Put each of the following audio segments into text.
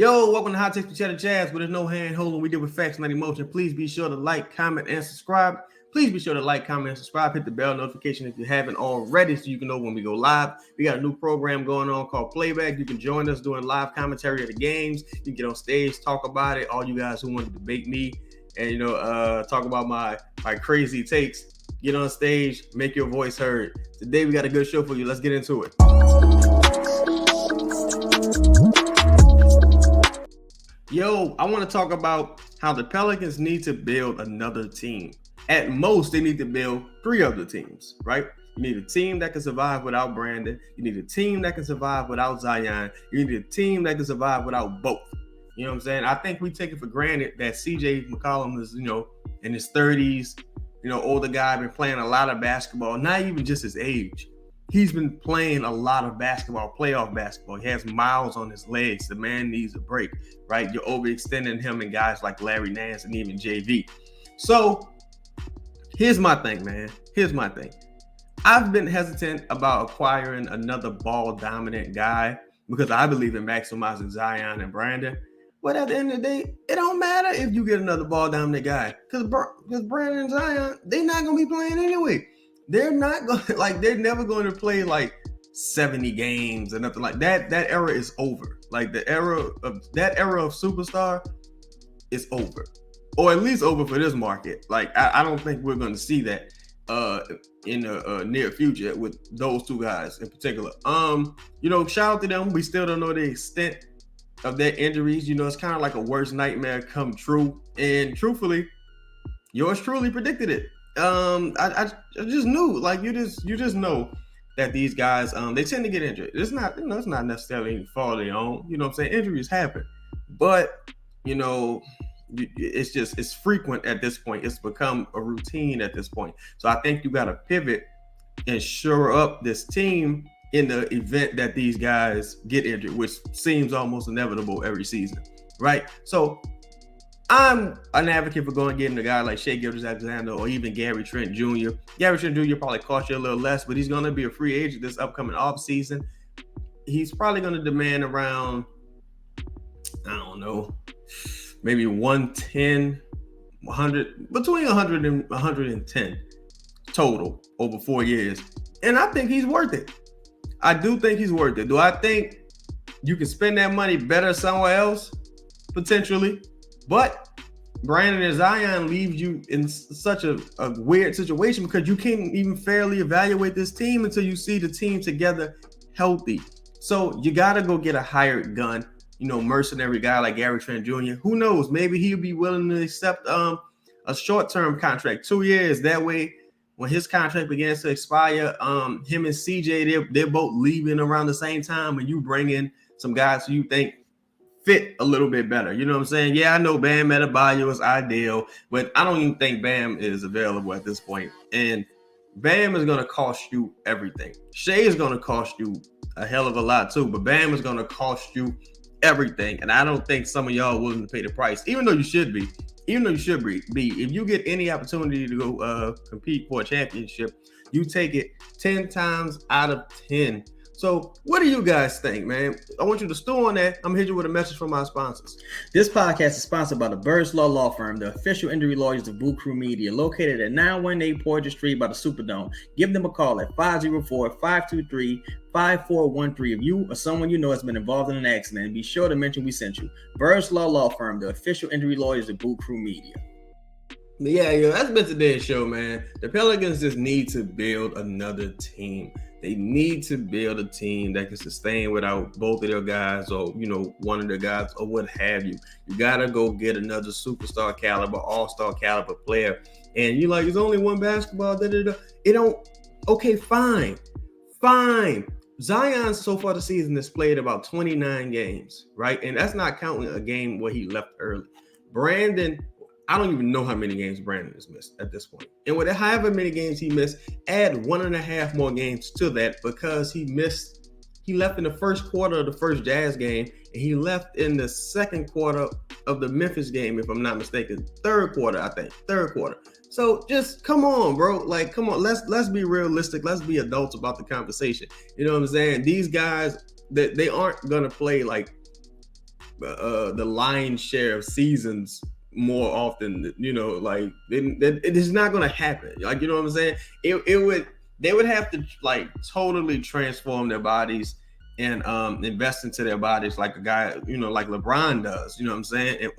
Yo, welcome to Hot Takes with Cheddar Jazz, where there's no hand holding. We deal with facts, not emotion. Please be sure to like, comment, and subscribe. Please be sure to like, comment, and subscribe. Hit the bell notification if you haven't already so you can know when we go live. We got a new program going on called Playback. You can join us doing live commentary of the games. You can get on stage, talk about it. All you guys who want to debate me and, talk about my crazy takes, get on stage, make your voice heard. Today we got a good show for you. Let's get into it. Yo, I want to talk about how the Pelicans need to build another team. At most, they need to build 3 other teams, right? You need a team that can survive without Brandon. You need a team that can survive without Zion. You need a team that can survive without both. You know what I'm saying? I think we take it for granted that CJ McCollum is, in his 30s, older guy, been playing a lot of basketball, not even just his age. He's been playing a lot of basketball, playoff basketball. He has miles on his legs. The man needs a break, right? You're overextending him and guys like Larry Nance and even JV. So here's my thing, man. Here's my thing. I've been hesitant about acquiring another ball-dominant guy because I believe in maximizing Zion and Brandon. But at the end of the day, it don't matter if you get another ball-dominant guy because Brandon and Zion, they're not going to be playing anyway. They're not going to, they're never going to play 70 games or nothing like that. That era is over. That era of superstar is over. Or at least over for this market. I don't think we're going to see that in the near future with those 2 guys in particular. Shout out to them. We still don't know the extent of their injuries. It's kind of like a worst nightmare come true. And truthfully, yours truly predicted it. I just knew, you just know that these guys, they tend to get injured. It's not, it's not necessarily any fault of their own. You know what I'm saying? Injuries happen, but it's frequent at this point. It's become a routine at this point. So I think you got to pivot and shore up this team in the event that these guys get injured, which seems almost inevitable every season, right? So I'm an advocate for going and getting a guy like Shai Gilgeous-Alexander or even Gary Trent Jr. Gary Trent Jr. probably cost you a little less, but he's going to be a free agent this upcoming offseason. He's probably going to demand around, I don't know, maybe 110, 100, between 100 and 110 total over 4 years. And I think he's worth it. I do think he's worth it. Do I think you can spend that money better somewhere else? Potentially. But Brandon and Zion leaves you in such a weird situation because you can't even fairly evaluate this team until you see the team together healthy. So you got to go get a hired gun, mercenary guy like Gary Trent Jr. Who knows? Maybe he'll be willing to accept a short-term contract, 2 years. That way, when his contract begins to expire, him and CJ, they're both leaving around the same time, and you bring in some guys who you think fit a little bit better. You know what I'm saying? Yeah, I know Bam Adebayo is ideal, but I don't even think Bam is available at this point. And Bam is going to cost you everything. Shai is going to cost you a hell of a lot too, but Bam is going to cost you everything. And I don't think some of y'all are willing to pay the price, even though you should be. If you get any opportunity to go compete for a championship, you take it 10 times out of 10. So what do you guys think, man? I want you to stew on that. I'm going to hit you with a message from my sponsors. This podcast is sponsored by the Birds Law Firm, the official injury lawyers of Boo Crew Media, located at 918 Porter Street by the Superdome. Give them a call at 504-523-5413 if you or someone you know has been involved in an accident. And be sure to mention we sent you. Birds Law Firm, the official injury lawyers of Boo Crew Media. Yeah, that's been today's show, man. The Pelicans just need to build another team. They need to build a team that can sustain without both of their guys or, one of their guys or what have you. You got to go get another superstar caliber, all-star caliber player. And you're like, it's only one basketball. It don't. Okay, fine. Zion so far this season has played about 29 games, right? And that's not counting a game where he left early. Brandon, I don't even know how many games Brandon has missed at this point. And with however many games he missed, add 1.5 more games to that because he left in the first quarter of the first Jazz game, and he left in the second quarter of the Memphis game, if I'm not mistaken. Third quarter. So just come on, bro. Come on. Let's be realistic. Let's be adults about the conversation. You know what I'm saying? These guys, they aren't gonna play the lion's share of seasons more often. You know, like it is not going to happen. Like, you know what I'm saying? They would have to like totally transform their bodies and invest into their bodies like a guy, you know, like LeBron does. You know what I'm saying?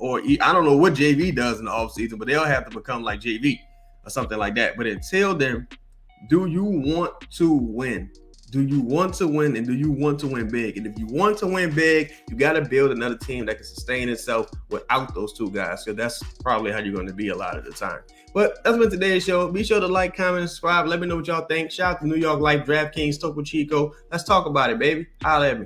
I don't know what JV does in the offseason, but they'll have to become like JV or something like that. But until then, do you want to win? Do you want to win, and do you want to win big? And if you want to win big, you got to build another team that can sustain itself without those two guys. So that's probably how you're going to be a lot of the time. But that's been today's show. Be sure to like, comment, and subscribe. Let me know what y'all think. Shout out to New York Life, DraftKings, Topo Chico. Let's talk about it, baby. Holla at me.